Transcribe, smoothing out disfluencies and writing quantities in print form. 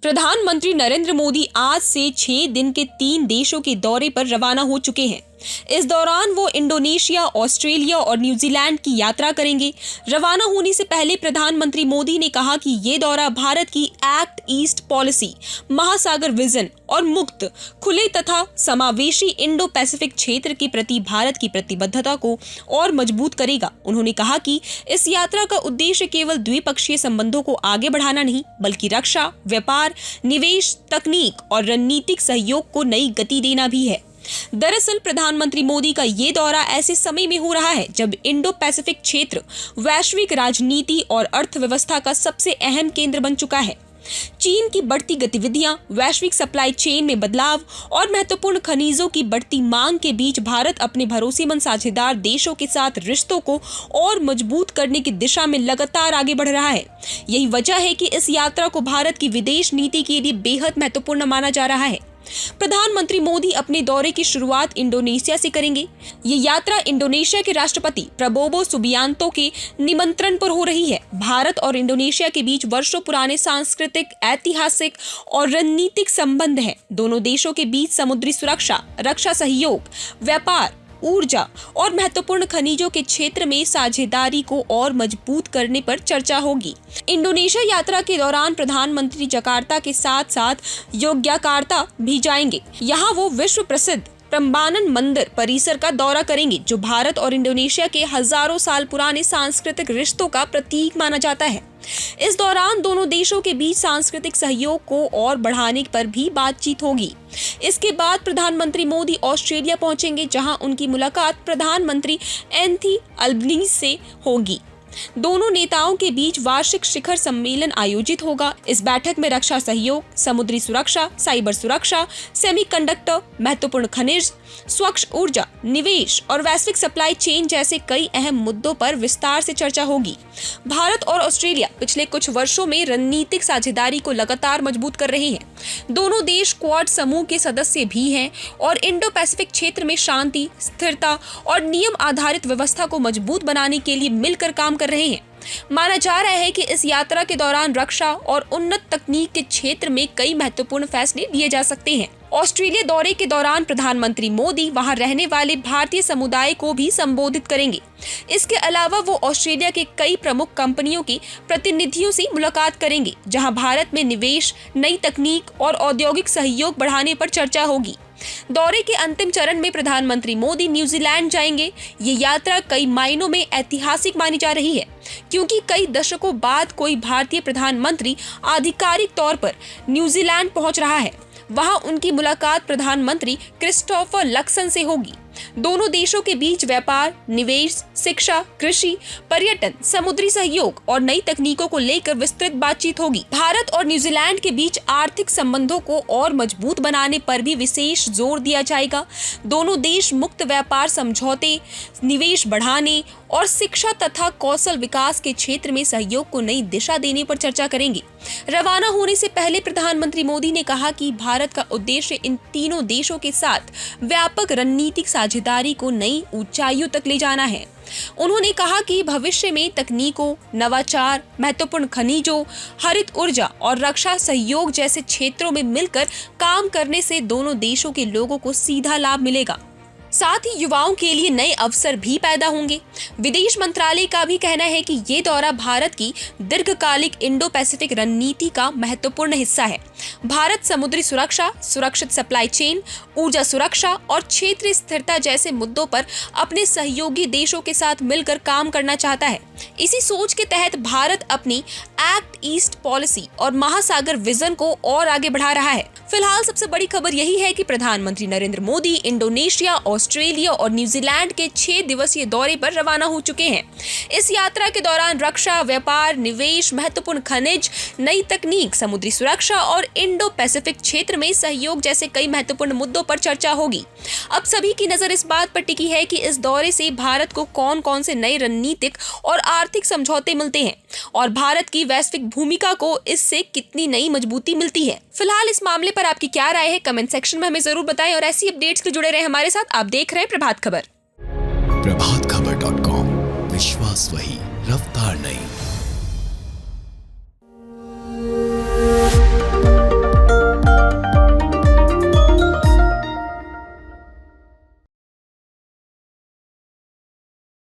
प्रधानमंत्री नरेंद्र मोदी आज से 6 दिन के 3 देशों के दौरे पर रवाना हो चुके हैं। इस दौरान वो इंडोनेशिया, ऑस्ट्रेलिया और न्यूजीलैंड की यात्रा करेंगे। रवाना होने से पहले प्रधानमंत्री मोदी ने कहा कि ये दौरा भारत की एक्ट ईस्ट पॉलिसी, महासागर विजन और मुक्त, खुले तथा समावेशी इंडो पैसिफिक क्षेत्र के प्रति भारत की प्रतिबद्धता को और मजबूत करेगा। उन्होंने कहा कि इस यात्रा का उद्देश्य केवल द्विपक्षीय संबंधों को आगे बढ़ाना नहीं, बल्कि रक्षा, व्यापार, निवेश, तकनीक और रणनीतिक सहयोग को नई गति देना भी है। दरअसल प्रधानमंत्री मोदी का ये दौरा ऐसे समय में हो रहा है जब इंडो पैसिफिक क्षेत्र वैश्विक राजनीति और अर्थव्यवस्था का सबसे अहम केंद्र बन चुका है। चीन की बढ़ती गतिविधियां, वैश्विक सप्लाई चेन में बदलाव और महत्वपूर्ण खनिजों की बढ़ती मांग के बीच भारत अपने भरोसेमंद साझेदार देशों के साथ रिश्तों को और मजबूत करने की दिशा में लगातार आगे बढ़ रहा है। यही वजह है कि इस यात्रा को भारत की विदेश नीति के लिए बेहद महत्वपूर्ण माना जा रहा है। प्रधानमंत्री मोदी अपने दौरे की शुरुआत इंडोनेशिया से करेंगे। ये यात्रा इंडोनेशिया के राष्ट्रपति प्रबोवो सुबियांतो के निमंत्रण पर हो रही है। भारत और इंडोनेशिया के बीच वर्षों पुराने सांस्कृतिक, ऐतिहासिक और रणनीतिक संबंध हैं। दोनों देशों के बीच समुद्री सुरक्षा, रक्षा सहयोग, व्यापार, ऊर्जा और महत्वपूर्ण खनिजों के क्षेत्र में साझेदारी को और मजबूत करने पर चर्चा होगी। इंडोनेशिया यात्रा के दौरान प्रधानमंत्री जकार्ता के साथ साथ योग्याकार्ता भी जाएंगे। यहाँ वो विश्व प्रसिद्ध प्रम्बानन मंदिर परिसर का दौरा करेंगे, जो भारत और इंडोनेशिया के हजारों साल पुराने सांस्कृतिक रिश्तों का प्रतीक माना जाता है। इस दौरान दोनों देशों के बीच सांस्कृतिक सहयोग को और बढ़ाने पर भी बातचीत होगी। इसके बाद प्रधानमंत्री मोदी ऑस्ट्रेलिया पहुंचेंगे, जहां उनकी मुलाकात प्रधानमंत्री एंथनी अल्बनीज़ से होगी। दोनों नेताओं के बीच वार्षिक शिखर सम्मेलन आयोजित होगा। इस बैठक में रक्षा सहयोग, समुद्री सुरक्षा, साइबर सुरक्षा, सेमीकंडक्टर, महत्वपूर्ण खनिज, स्वच्छ ऊर्जा, निवेश और वैश्विक सप्लाई चेन जैसे कई अहम मुद्दों पर विस्तार से चर्चा होगी। भारत और ऑस्ट्रेलिया पिछले कुछ वर्षों में रणनीतिक साझेदारी को लगातार मजबूत कर रहे हैं। दोनों देश क्वाड समूह के सदस्य भी हैं और इंडो पैसिफिक क्षेत्र में शांति, स्थिरता और नियम आधारित व्यवस्था को मजबूत बनाने के लिए मिलकर काम कर रहे हैं। माना जा रहा है कि इस यात्रा के दौरान रक्षा और उन्नत तकनीक के क्षेत्र में कई महत्वपूर्ण फैसले लिए जा सकते हैं। ऑस्ट्रेलिया दौरे के दौरान प्रधानमंत्री मोदी वहां रहने वाले भारतीय समुदाय को भी संबोधित करेंगे। इसके अलावा वो ऑस्ट्रेलिया के कई प्रमुख कंपनियों के प्रतिनिधियों से मुलाकात करेंगे, जहां भारत में निवेश, नई तकनीक और औद्योगिक सहयोग बढ़ाने पर चर्चा होगी। दौरे के अंतिम चरण में प्रधानमंत्री मोदी न्यूजीलैंड जाएंगे। ये यात्रा कई मायनों में ऐतिहासिक मानी जा रही है, क्योंकि कई दशकों बाद कोई भारतीय प्रधानमंत्री आधिकारिक तौर पर न्यूजीलैंड पहुंच रहा है। वहां उनकी मुलाकात प्रधानमंत्री क्रिस्टोफर लक्सन से होगी। दोनों देशों के बीच व्यापार, निवेश, शिक्षा, कृषि, पर्यटन, समुद्री सहयोग और नई तकनीकों को लेकर विस्तृत बातचीत होगी। भारत और न्यूजीलैंड के बीच आर्थिक संबंधों को और मजबूत बनाने पर भी विशेष जोर दिया जाएगा। दोनों देश मुक्त व्यापार समझौते, निवेश बढ़ाने और शिक्षा तथा कौशल विकास के क्षेत्र में सहयोग को नई दिशा देने पर चर्चा करेंगे। रवाना होने से पहले प्रधानमंत्री मोदी ने कहा कि भारत का उद्देश्य इन तीनों देशों के साथ व्यापक रणनीतिक साझेदारी को नई ऊंचाइयों तक ले जाना है। उन्होंने कहा कि भविष्य में तकनीकों, नवाचार, महत्वपूर्ण खनिजों, हरित ऊर्जा और रक्षा सहयोग जैसे क्षेत्रों में मिलकर काम करने से दोनों देशों के लोगों को सीधा लाभ मिलेगा। साथ ही युवाओं के लिए नए अवसर भी पैदा होंगे। विदेश मंत्रालय का भी कहना है कि ये दौरा भारत की दीर्घकालिक इंडो पैसिफिक रणनीति का महत्वपूर्ण हिस्सा है। भारत समुद्री सुरक्षा, सुरक्षित सप्लाई चेन, ऊर्जा सुरक्षा और क्षेत्रीय स्थिरता जैसे मुद्दों पर अपने सहयोगी देशों के साथ मिलकर काम करना चाहता है। इसी सोच के तहत भारत अपनी एक्ट ईस्ट पॉलिसी और महासागर विजन को और आगे बढ़ा रहा है। फिलहाल सबसे बड़ी खबर यही है कि प्रधानमंत्री नरेंद्र मोदी इंडोनेशिया, ऑस्ट्रेलिया और न्यूजीलैंड के 6 दिवसीय दौरे पर रवाना हो चुके हैं। इस यात्रा के दौरान रक्षा, व्यापार, निवेश, महत्वपूर्ण खनिज, नई तकनीक, समुद्री सुरक्षा और इंडो पैसिफिक क्षेत्र में सहयोग जैसे कई महत्वपूर्ण मुद्दों पर चर्चा होगी। अब सभी की नजर इस बात पर टिकी है कि इस दौरे से भारत को कौन कौन से नए रणनीतिक और आर्थिक समझौते मिलते हैं और भारत की वैश्विक भूमिका को इससे कितनी नई मजबूती मिलती है। फिलहाल इस मामले पर आपकी क्या राय है, कमेंट सेक्शन में हमें जरूर बताएं और ऐसी अपडेट्स के जुड़े रहे हमारे साथ। आप देख रहे हैं प्रभात खबर। प्रभातखबर.com, विश्वास वही, रफ्तार नहीं।